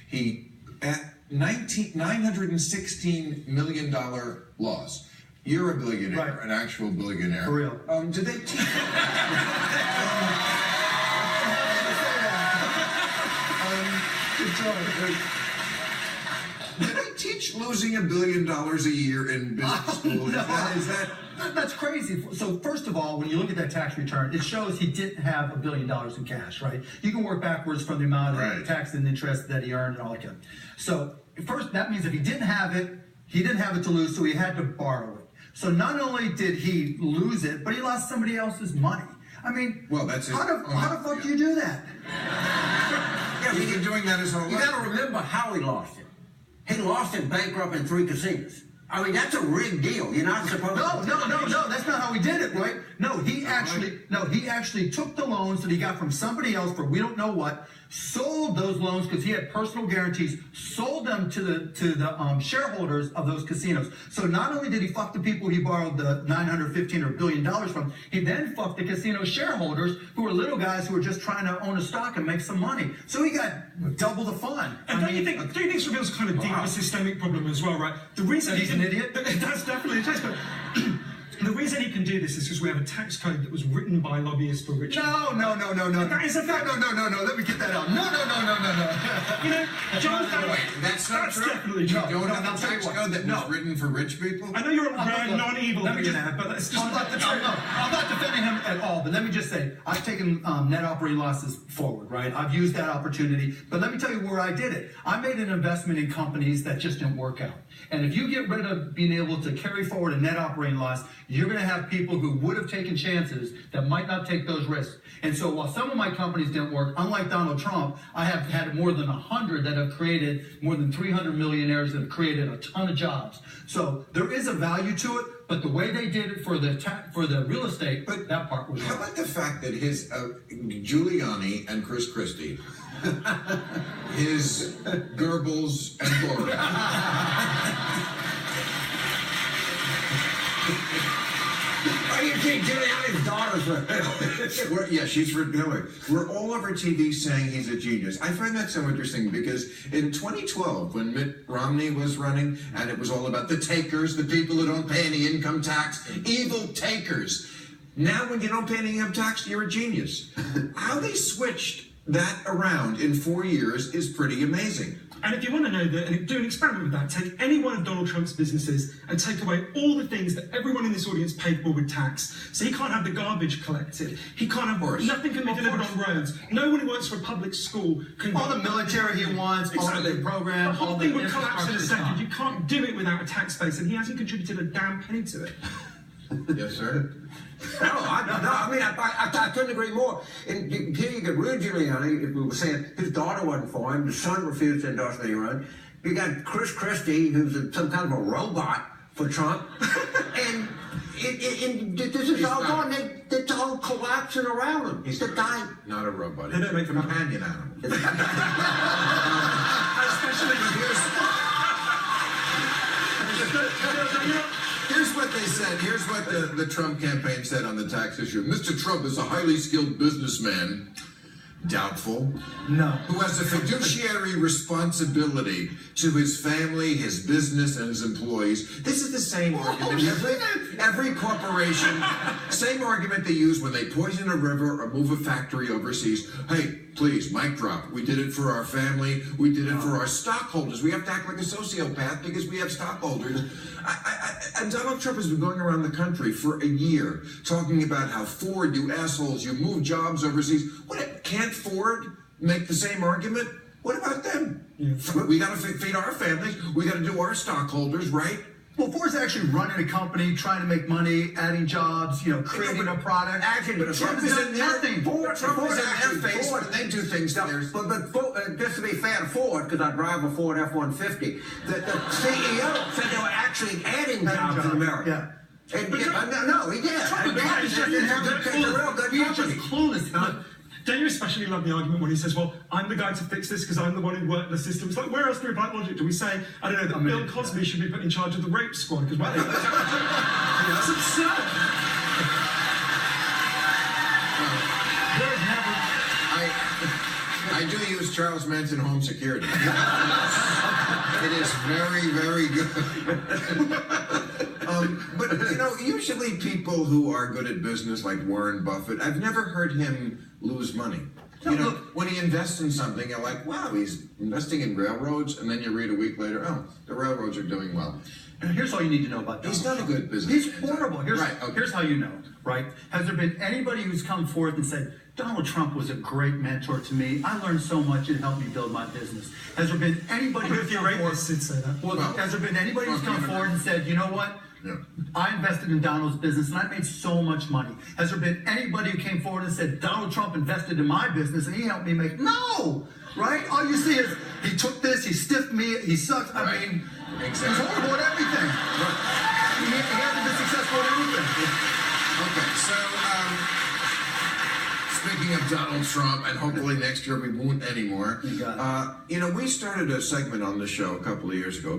He at $916 million loss. You're a billionaire, Right. an actual billionaire. For real. Did they teach? Did they teach losing $1 billion a year in business school? That's crazy. So first of all, when you look at that tax return, it shows he didn't have $1 billion in cash, right? You can work backwards from the amount of tax and interest that he earned and all that kind of. So first, that means if he didn't have it to lose, so he had to borrow it. So not only did he lose it, but he lost somebody else's money. I mean, well, that's how the fuck do you do that? Yeah, he's been doing that his whole life. You got to remember how he lost it. He lost it bankrupting 3 casinos. I mean, that's a rigged deal. You're not supposed to. No, that's not how he did it, right? No, he actually took the loans that he got from somebody else for we don't know what, sold those loans because he had personal guarantees, sold them to the shareholders of those casinos. So not only did he fuck the people he borrowed the $915 or $1 billion from, he then fucked the casino shareholders who were little guys who were just trying to own a stock and make some money. So he got double the fun. And don't you think this reveals kind of deeper systemic problem as well, right? The reason he's an idiot. That's definitely the case, but the reason he can do this is because we have a tax code that was written by lobbyists for rich people. No. That is a fact. No. Let me get that out. No. You know, John, that's not true. Definitely true. You don't have a tax code that was written for rich people? I know you're a non-evil billionaire, but that's just I'm not defending him at all, but let me just say, I've taken net operating losses forward, right? I've used that opportunity, but let me tell you where I did it. I made an investment in companies that just didn't work out. And if you get rid of being able to carry forward a net operating loss, you're going to have people who would have taken chances that might not take those risks. And so while some of my companies didn't work, unlike Donald Trump, I have had more than 100 that have created more than 300 millionaires that have created a ton of jobs. So there is a value to it, but the way they did it for the real estate, that part was wrong. How about the fact that his Giuliani and Chris Christie, his Goebbels and Boris, you think Giuliani's daughter's for Hillary? Yeah, she's for Hillary. We're all over TV saying he's a genius. I find that so interesting because in 2012, when Mitt Romney was running, and it was all about the takers, the people who don't pay any income tax, evil takers. Now, when you don't pay any income tax, you're a genius. How they switched that around in 4 years is pretty amazing. And if you want to know that, and do an experiment with that, take any one of Donald Trump's businesses and take away all the things that everyone in this audience paid for with tax. So he can't have the garbage collected. He can't have nothing can be delivered on roads. No one who works for a public school can. All the military he wants, all the programs. The whole thing would collapse in a second. You can't do it without a tax base, and he hasn't contributed a damn penny to it. Yes, sir. I couldn't agree more. And here you get Rudy Giuliani, if we were saying his daughter wasn't for him, the son refused to endorse the run. You got Chris Christie, who's some kind of a robot for Trump. and this is all going, it's all collapsing around him. He's the guy. Not a robot. They don't make them companion animal. Especially Here's what they said. Here's what the Trump campaign said on the tax issue. Mr. Trump is a highly skilled businessman. Doubtful. No. Who has a fiduciary responsibility to his family, his business, and his employees. This is the same argument. Every corporation, same argument they use when they poison a river or move a factory overseas. Hey, please, mic drop. We did it for our family. We did it for our stockholders. We have to act like a sociopath because we have stockholders. And Donald Trump has been going around the country for a year talking about how Ford, you assholes, you move jobs overseas. Can't Ford make the same argument? What about them? Yeah. We got to feed our families. We got to do our stockholders, right? Well, Ford's actually running a company, trying to make money, adding jobs, creating a product. Actually, but Trump is in nothing. Trump is in their face when they do things. But just to be fair to Ford, because I drive a Ford F-150, the CEO said they were actually adding jobs in America. Yeah. And, no, he did. Trump is just clueless. Don't you especially love the argument when he says, well, I'm the guy to fix this because I'm the one who worked the system? It's like, where else do we apply logic? Do we say, I don't know, that Bill Cosby should be put in charge of the rape squad? Because that's absurd. I do use Charles Manson Home Security. It is very, very good. But, you know, usually people who are good at business, like Warren Buffett, I've never heard him lose money. You know, when he invests in something, you're like, wow, he's investing in railroads, and then you read a week later, oh, the railroads are doing well. And here's all you need to know about Donald He's not Trump. a good business. He's horrible. Here's how you know, right? Has there been anybody who's come forth and said, Donald Trump was a great mentor to me. I learned so much. It helped me build my business. Has there been anybody who's come forward? Say that. Well, has there been anybody who's come forward and said, you know what? Yeah. I invested in Donald's business and I made so much money. Has there been anybody who came forward and said, Donald Trump invested in my business and he helped me make? No! Right? All you see is, he took this, he stiffed me, he sucked. I mean, exactly. he's horrible at everything. He hasn't been successful at anything. Okay, so speaking of Donald Trump, and hopefully next year we won't anymore. You got it. You know, we started a segment on the show a couple of years ago